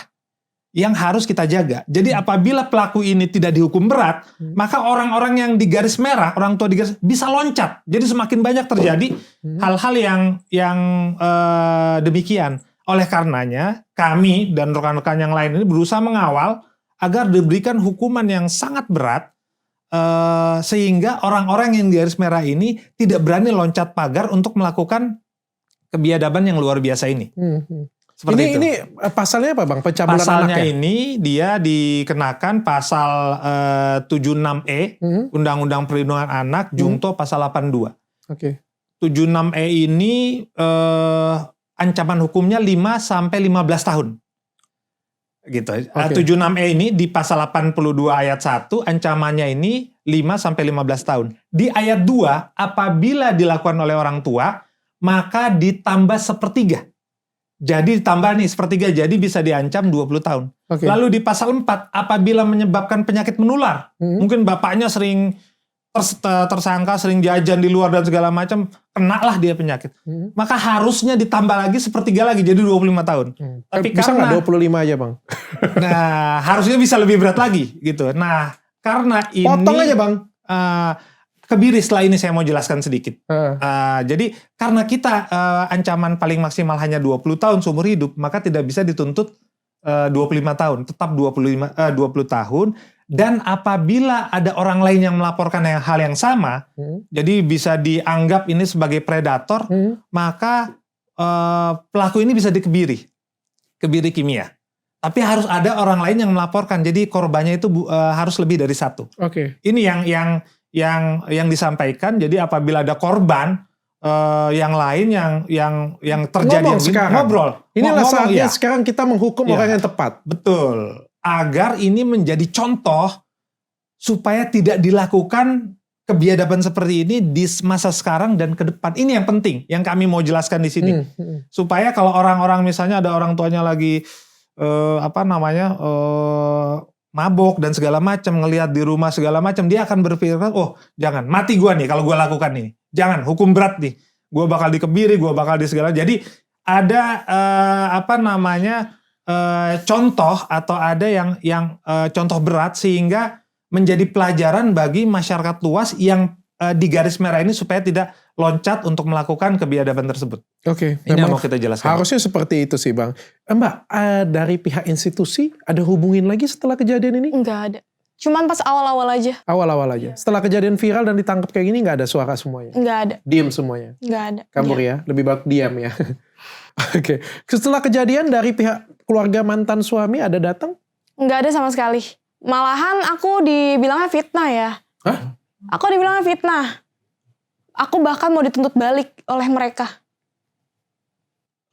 yang harus kita jaga. Jadi apabila pelaku ini tidak dihukum berat, maka orang-orang yang di garis merah, orang tua di garis bisa loncat. Jadi semakin banyak terjadi hal-hal yang demikian. Oleh karenanya, kami dan rekan-rekan yang lain ini berusaha mengawal agar diberikan hukuman yang sangat berat, sehingga orang-orang yang di garis merah ini tidak berani loncat pagar untuk melakukan kebiadaban yang luar biasa ini. Seperti itu. Ini pasalnya apa Bang? Pencabulan Pasalnya anak ya? ini dia dikenakan pasal 76E Undang-Undang Perlindungan Anak Jungto pasal 82. Oke. 76E ini ancaman hukumnya 5 sampai 15 tahun. Gitu. 76E ini di pasal 82 ayat 1 ancamannya ini 5 sampai 15 tahun. Di ayat 2 apabila dilakukan oleh orang tua maka ditambah sepertiga. Jadi ditambah nih sepertiga, jadi bisa diancam 20 tahun. Oke. Lalu di pasal 4, apabila menyebabkan penyakit menular, mungkin bapaknya sering tersangka, sering jajan di luar dan segala macam, kenalah dia penyakit. Maka harusnya ditambah lagi sepertiga lagi, jadi 25 tahun. Tapi bisa karena, nggak 25 aja Bang? nah harusnya bisa lebih berat lagi gitu. Nah karena ini Potong aja Bang. kebiri, setelah ini saya mau jelaskan sedikit. Jadi karena kita ancaman paling maksimal hanya 20 tahun seumur hidup, maka tidak bisa dituntut 25 tahun, tetap 20 tahun. Dan apabila ada orang lain yang melaporkan hal yang sama, jadi bisa dianggap ini sebagai predator, maka pelaku ini bisa dikebiri kimia. Tapi harus ada orang lain yang melaporkan, jadi korbannya itu harus lebih dari satu. Oke. Ini yang disampaikan. Jadi apabila ada korban yang lain yang terjadi Ngomong sekarang. ngobrol. Inilah Ngomong, saatnya iya. sekarang kita menghukum Iya. orang yang tepat. Betul. Agar ini menjadi contoh supaya tidak dilakukan kebiadaban seperti ini di masa sekarang dan ke depan. Ini yang penting, yang kami mau jelaskan di sini. Supaya kalau orang-orang misalnya ada orang tuanya lagi mabok dan segala macam, ngelihat di rumah segala macam, dia akan berpikir, oh jangan, mati gua nih kalau gua lakukan ini. Jangan, hukum berat nih. Gua bakal dikebiri, gua bakal di segala. Jadi ada contoh atau ada yang contoh berat sehingga menjadi pelajaran bagi masyarakat luas yang di garis merah ini supaya tidak loncat untuk melakukan kebiadaban tersebut. Oke. Ini yang memang mau kita jelaskan. harusnya seperti itu sih Bang. Mbak, dari pihak institusi ada hubungin lagi setelah kejadian ini? Enggak ada. Cuman pas awal-awal aja. Awal-awal aja. Setelah kejadian viral dan ditangkap kayak gini nggak ada suara semuanya? Enggak ada. Diem semuanya? Enggak ada. Kabur ya? Lebih baik diam ya? Oke. Setelah kejadian dari pihak keluarga mantan suami ada datang? Enggak ada sama sekali. Malahan aku dibilangnya fitnah ya. Hah? Aku dibilangnya fitnah. Aku bahkan mau dituntut balik oleh mereka.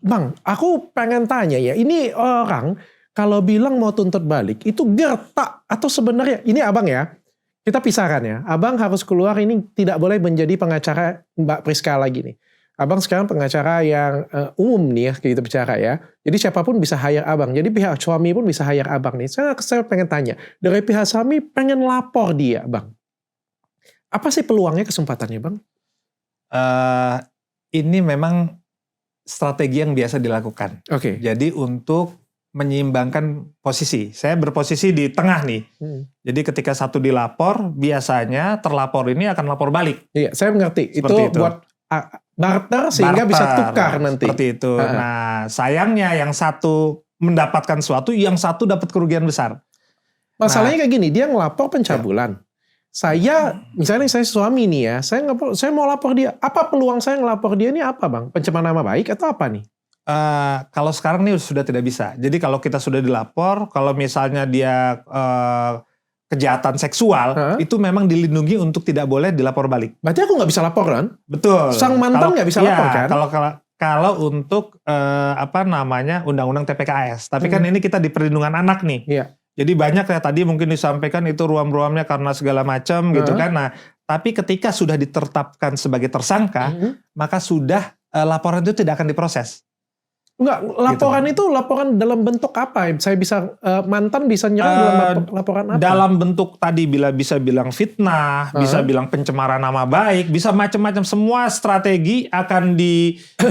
Bang, aku pengen tanya ya. Ini orang kalau bilang mau tuntut balik itu gertak atau sebenarnya ini abang ya? Kita pisahkan ya. Abang harus keluar ini tidak boleh menjadi pengacara Mbak Priska lagi nih. Abang sekarang pengacara yang umum nih ya kita bicara ya. Jadi siapapun bisa hire abang. Jadi pihak suami pun bisa hire abang nih. Saya pengen tanya. Dari pihak suami pengen lapor dia bang. Apa sih peluangnya, kesempatannya bang? Ini memang strategi yang biasa dilakukan. Oke. Jadi untuk menyeimbangkan posisi. Saya berposisi di tengah nih. Jadi ketika satu dilapor, biasanya terlapor ini akan lapor balik. Iya, saya mengerti. Itu buat barter sehingga bisa tukar nanti. Seperti itu. Nah, sayangnya yang satu mendapatkan sesuatu, yang satu dapat kerugian besar. Masalahnya kayak gini, dia ngelapor pencabulan. Saya, misalnya saya suami nih ya, saya mau lapor dia. Apa peluang saya ngelapor dia ini apa bang? Pencemaran nama baik atau apa nih? Kalau sekarang nih sudah tidak bisa. Jadi kalau kita sudah dilapor, kalau misalnya dia kejahatan seksual, itu memang dilindungi untuk tidak boleh dilapor balik. Berarti aku nggak bisa lapor kan? Betul. Sang mantan nggak bisa lapor kan? Kalau untuk undang-undang TPKS. Tapi kan ini kita di perlindungan anak nih. Iya. Jadi banyak ya tadi mungkin disampaikan itu ruam-ruamnya karena segala macam gitu kan. Nah, tapi ketika sudah ditetapkan sebagai tersangka, maka sudah laporan itu tidak akan diproses. Enggak, laporan gitu. Itu laporan dalam bentuk apa? Saya bisa mantan bisa nyerang dalam laporan apa? Dalam bentuk tadi bisa bilang fitnah, bisa bilang pencemaran nama baik, bisa macam-macam, semua strategi akan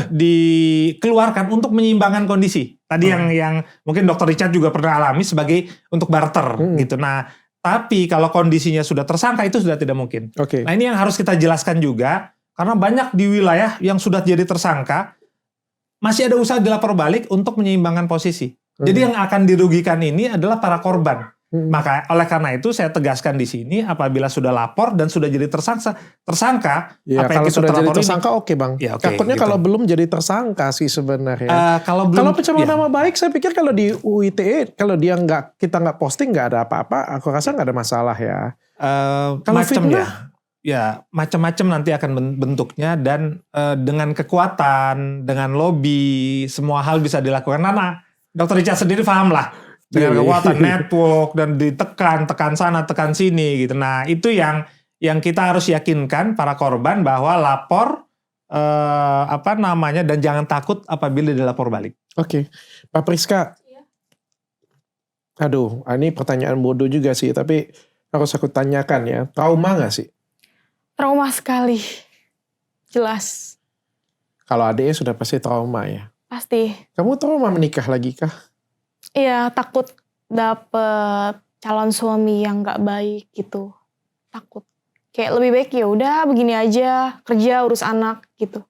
dikeluarkan untuk menyeimbangkan kondisi. Tadi yang mungkin Dr. Richard juga pernah alami sebagai untuk barter gitu. Nah, tapi kalau kondisinya sudah tersangka itu sudah tidak mungkin. Okay. Nah, ini yang harus kita jelaskan juga karena banyak di wilayah yang sudah jadi tersangka masih ada usaha dilapor balik untuk menyeimbangkan posisi. Jadi yang akan dirugikan ini adalah para korban. Maka oleh karena itu saya tegaskan di sini, apabila sudah lapor dan sudah jadi tersangka, Ya, apa yang kalau kita sudah jadi terlapor ini, tersangka oke Bang. Ya, oke, Takutnya gitu. kalau belum jadi tersangka sih sebenarnya. kalau belum, Kalau pencemaran ya. nama baik, saya pikir kalau di UITE, kalau dia kita nggak posting nggak ada apa-apa, aku rasa nggak ada masalah ya. Kalau Macam fitnah? ya macam-macam nanti akan bentuknya, dan dengan kekuatan, dengan lobby, semua hal bisa dilakukan. Nah, Dr. Richard sendiri paham lah dengan Iya, iya. kekuatan network dan tekan sana, tekan sini gitu. Nah, itu yang kita harus yakinkan para korban bahwa lapor dan jangan takut apabila dilapor balik. Oke, Pak Priska. Aduh, ini pertanyaan bodoh juga sih, tapi harus aku tanyakan ya. Trauma nggak sih? Trauma sekali. Jelas. Kalau adiknya sudah pasti trauma ya. Pasti. Kamu trauma menikah lagi kah? Iya, takut dapet calon suami yang gak baik gitu. Takut. Kayak lebih baik ya udah begini aja, kerja, urus anak gitu.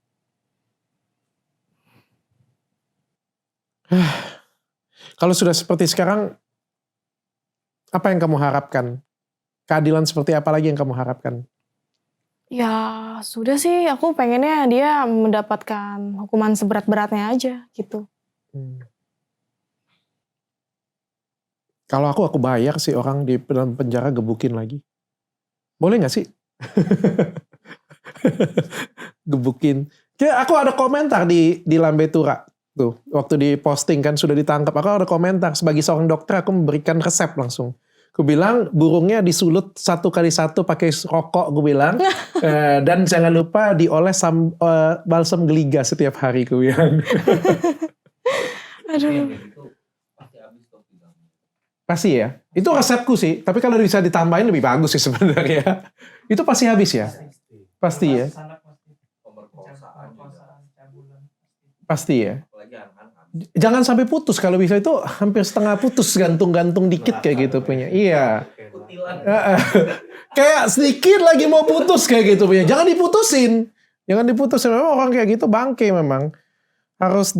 Kalau sudah seperti sekarang, apa yang kamu harapkan? Keadilan seperti apa lagi yang kamu harapkan? Ya sudah sih, aku pengennya dia mendapatkan hukuman seberat-beratnya aja gitu. Kalau aku bayar sih orang di dalam penjara gebukin lagi. Boleh gak sih? Gebukin. Kayak aku ada komentar di Lambe Tura. Tuh, waktu di posting kan sudah ditangkap. Aku ada komentar. Sebagai seorang dokter aku memberikan resep langsung. Aku bilang burungnya disulut 1x1 pakai rokok, gue bilang. Dan jangan lupa dioles balsam geliga setiap hari, gue bilang. Aduh. Pasti ya. Itu resepku sih. Tapi kalau bisa ditambahin lebih bagus sih sebenarnya. Itu pasti habis ya. Pasti ya. Pasti ya. Jangan sampai putus. Kalau bisa itu hampir setengah putus. Gantung-gantung dikit kayak gitu punya. Iya. Kayak sedikit lagi mau putus kayak gitu punya. Jangan diputusin. Jangan diputusin. Memang orang kayak gitu bangke memang. Harus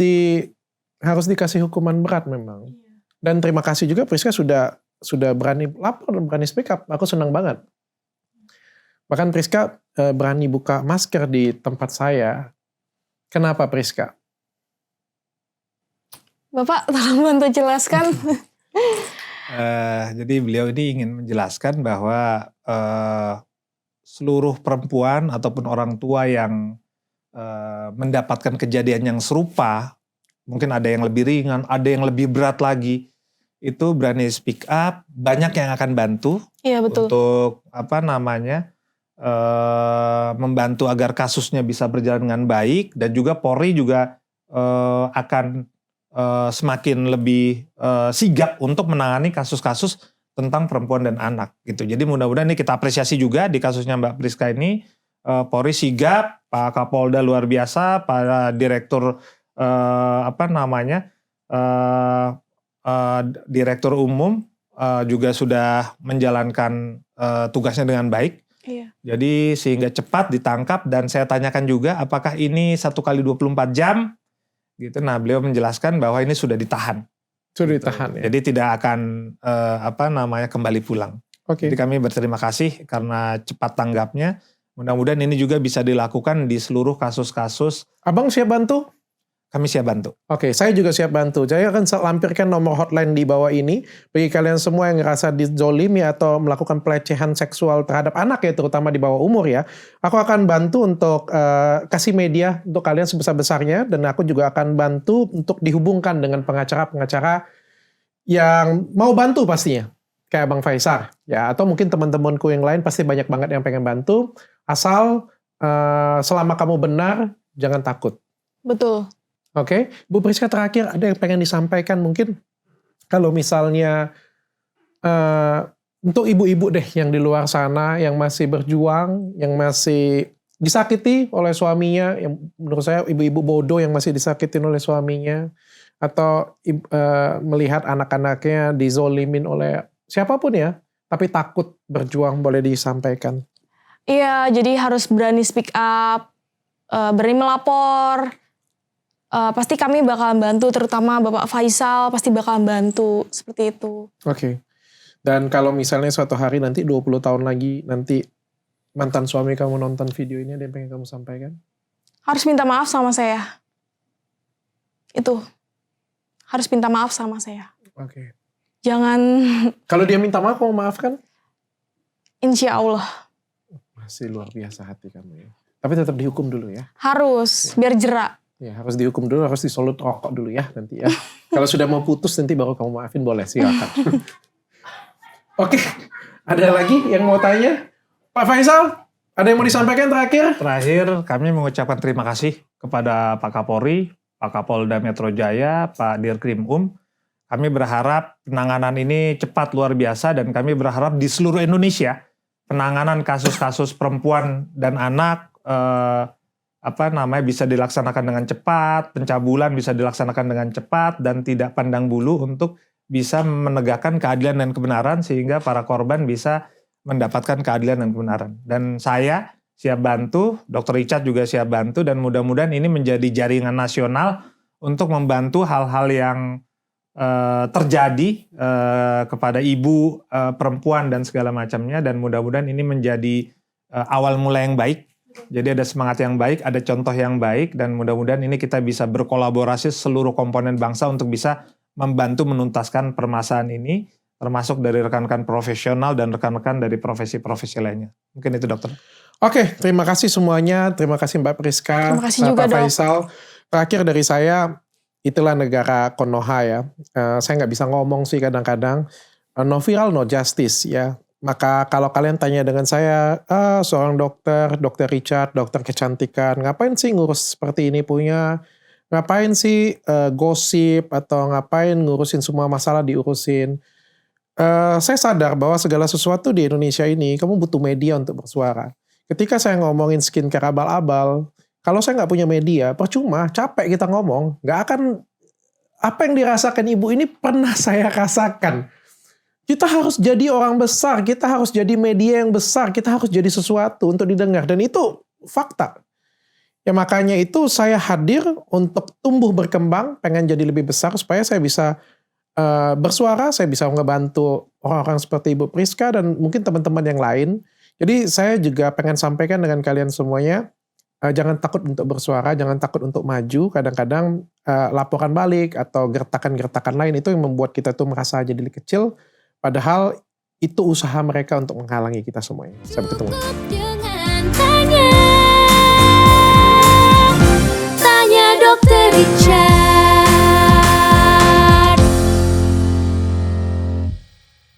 dikasih hukuman berat memang. Dan terima kasih juga Priska sudah berani lapor dan berani speak up. Aku senang banget. Bahkan Priska berani buka masker di tempat saya. Kenapa Priska? Bapak tolong bantu jelaskan. Jadi beliau ini ingin menjelaskan bahwa seluruh perempuan ataupun orang tua yang mendapatkan kejadian yang serupa, mungkin ada yang lebih ringan, ada yang lebih berat lagi, itu berani speak up, banyak yang akan bantu. Iya betul. Untuk membantu agar kasusnya bisa berjalan dengan baik, dan juga Polri juga akan semakin lebih sigap untuk menangani kasus-kasus tentang perempuan dan anak gitu. Jadi mudah-mudahan ini kita apresiasi juga di kasusnya Mbak Priska ini, Polri sigap, Pak Kapolda luar biasa, Pak Direktur Direktur Umum juga sudah menjalankan tugasnya dengan baik. Iya. Jadi sehingga cepat ditangkap, dan saya tanyakan juga apakah ini 1 kali 24 jam gitu. Nah, beliau menjelaskan bahwa ini sudah ditahan. Sudah ditahan ya. Jadi tidak akan kembali pulang. Oke. Jadi kami berterima kasih karena cepat tanggapnya. Mudah-mudahan ini juga bisa dilakukan di seluruh kasus-kasus. Abang siap bantu? Kami siap bantu. Oke, saya juga siap bantu. Saya akan lampirkan nomor hotline di bawah ini. Bagi kalian semua yang ngerasa dizolimi atau melakukan pelecehan seksual terhadap anak ya, terutama di bawah umur ya. Aku akan bantu untuk kasih media untuk kalian sebesar-besarnya. Dan aku juga akan bantu untuk dihubungkan dengan pengacara-pengacara yang mau bantu pastinya. Kayak Bang Faisal. Ya, atau mungkin teman-temanku yang lain pasti banyak banget yang pengen bantu. Asal selama kamu benar, jangan takut. Betul. Oke, Bu Priska terakhir ada yang pengen disampaikan mungkin kalau misalnya untuk ibu-ibu deh yang di luar sana yang masih berjuang, yang masih disakiti oleh suaminya, yang menurut saya ibu-ibu bodoh yang masih disakitin oleh suaminya, atau melihat anak-anaknya dizolimin oleh siapapun ya, tapi takut berjuang, boleh disampaikan. Iya, jadi harus berani speak up, berani melapor. Pasti kami bakalan bantu, terutama Bapak Faisal pasti bakalan bantu, seperti itu. Oke. Dan kalau misalnya suatu hari nanti 20 tahun lagi, nanti mantan suami kamu nonton video ini, ada yang pengen kamu sampaikan? Harus minta maaf sama saya. Itu. Harus minta maaf sama saya. Oke. Jangan, Kalau dia minta maaf, kamu maafkan? insya Allah. Masih luar biasa hati kamu ya. Tapi tetap dihukum dulu ya. Harus, biar jerak. Ya, harus dihukum dulu, harus disolut rokok dulu ya nanti ya. Kalau sudah mau putus nanti baru kamu maafin, boleh, silakan. Oke, ada lagi yang mau tanya? Pak Faisal, ada yang mau disampaikan terakhir? Terakhir, kami mengucapkan terima kasih kepada Pak Kapolri, Pak Kapolda Metro Jaya, Pak Dirkrim Kami berharap penanganan ini cepat luar biasa dan kami berharap di seluruh Indonesia penanganan kasus-kasus perempuan dan anak bisa dilaksanakan dengan cepat, pencabulan bisa dilaksanakan dengan cepat dan tidak pandang bulu untuk bisa menegakkan keadilan dan kebenaran sehingga para korban bisa mendapatkan keadilan dan kebenaran. Dan saya siap bantu, Dr. Richard juga siap bantu dan mudah-mudahan ini menjadi jaringan nasional untuk membantu hal-hal yang terjadi kepada ibu, perempuan dan segala macamnya dan mudah-mudahan ini menjadi awal mula yang baik. Jadi ada semangat yang baik, ada contoh yang baik dan mudah-mudahan ini kita bisa berkolaborasi seluruh komponen bangsa untuk bisa membantu menuntaskan permasalahan ini termasuk dari rekan-rekan profesional dan rekan-rekan dari profesi-profesi lainnya. Mungkin itu dokter. Oke, terima kasih semuanya. Terima kasih Mbak Priska. Terima kasih juga, Pak Dok. Faisal. Terakhir dari saya, itulah negara Konoha ya. Saya nggak bisa ngomong sih kadang-kadang. No viral, no justice ya. Maka kalau kalian tanya dengan saya, seorang dokter Richard, dokter kecantikan, ngapain sih ngurus seperti ini punya? Ngapain sih gosip atau ngapain ngurusin semua masalah diurusin? Saya sadar bahwa segala sesuatu di Indonesia ini, kamu butuh media untuk bersuara. Ketika saya ngomongin skincare abal-abal, kalau saya nggak punya media, percuma, capek kita ngomong. Nggak akan, apa yang dirasakan ibu ini pernah saya rasakan. Kita harus jadi orang besar, kita harus jadi media yang besar, kita harus jadi sesuatu untuk didengar. Dan itu fakta. Ya makanya itu saya hadir untuk tumbuh berkembang, pengen jadi lebih besar supaya saya bisa bersuara, saya bisa ngebantu orang-orang seperti Ibu Priska dan mungkin teman-teman yang lain. Jadi saya juga pengen sampaikan dengan kalian semuanya, jangan takut untuk bersuara, jangan takut untuk maju. Kadang-kadang laporan balik atau gertakan-gertakan lain itu yang membuat kita tuh merasa jadi kecil. Padahal itu usaha mereka untuk menghalangi kita semuanya. Sampai ketemu. Cukup dengan tanya